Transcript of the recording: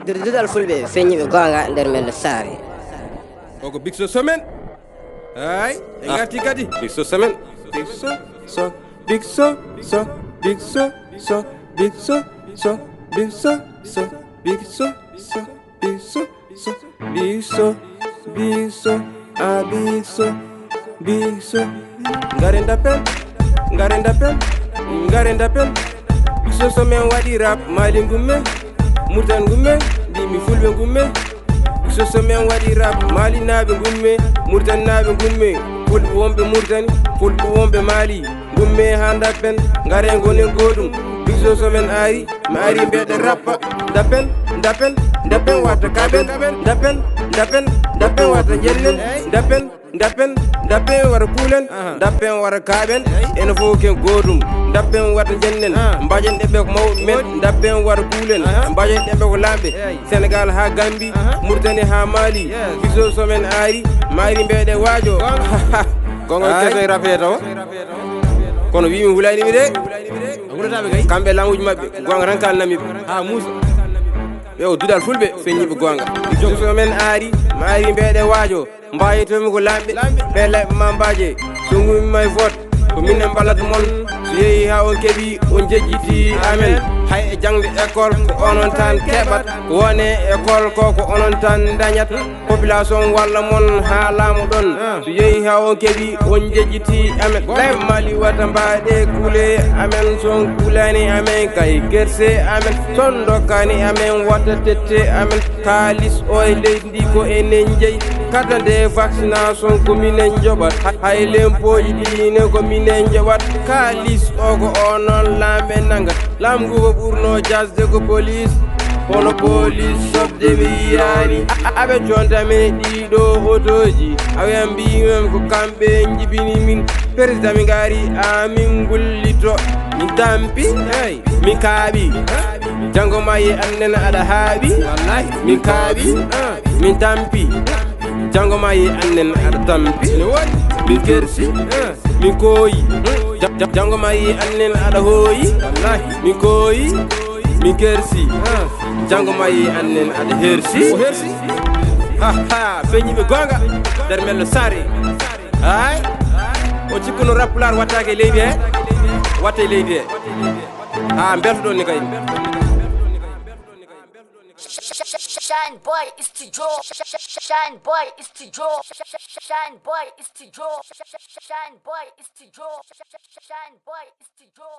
Dudal fulɓe feññiɓe gonga nder men saare. Koko Big So Semaine. Ay, e garti kadi Big So Semaine. Big So So Big So So Big So So Big So So Big So So Big So So Big So So Big So Big So ah Big So Big So ngaren d'appel Big So Semaine waɗi rap mali ngumme murtan ngumme ndimi fulɓe ngumme Big So Semaine waɗi rap mali naaɓe ngumme murtan naaɓe ngumme fulɓe wonɓe murtani fulɓe wonɓe maali ngumme ha dappen ngare gonen goɗum Big So Semaine ari mi ari mbeɗe rappa dappen watta kaɓen dappen watta jellen dappen wara kuulen dappen wara kaɓen ene fof ken goɗum dappen watta jennen mbajen ɗeɓe ko mawɓe men dappen wara kuulen mbajen ɗeɓe ko lamɓe Sénégal ha Gambie Mauritanie ha Mali Big So Semaine ari maari mbeɗe waajo gongo keso rappe taw kono wimi hulanimi de wurataɓe kay kamɓe lamuji mabɓe gonga tan kalnamiɓe ha Moussa ɓe o dudal fulɓe feññiɓe gonga Big So Semaine ari maari mbeɗe waajo mbayitomi ko lamɓe ɓe laɓɓe mambaje so gumimay vote ko minen ballata moon so yeehi ha on keeɓi on jejjiti amen hay e jangde école ko onon tan keɓat ko wone école ko onon tan dañat population walla moon ha laamu ɗon so yeehi ha on keeɓi on jejjiti amen leyɓe mali wata mbaɗe kuule amen son kuulani amen kay gerse amen son dokkani amen watta tette amen kalis o e leydi ndi ko enen jeeyi carte de vaccination ko minen joɓat hay lempoji ɗine ko minen joɓat kalis o ko onon lamɓe naggat laamu ngu ko ɓurno jasde ko police kono police sobde ɓe yiyani aɓe contami ɗiɗo otoji awen mbimem ko kamɓe jibini min président mi gari amin gullito min tampi min kaaɓi janggo ma yi annen aɗa haaɓi min kaaɓi min tampi janggo ma yi annen aɗa tampi min kersi min kooyi janggo ma yi annen aɗa hooyi min kooyi min kersi janggo ma yi annen aɗa hersi ha feññiɓe gonga nder mello sare hay o cikkuno rappular wattake leydi he watte leydi he ha bertoɗon ni kay Shine boy is to draw. Shine boy is to draw. Shine boy is to draw. Shine boy is to draw. Shine boy is to draw.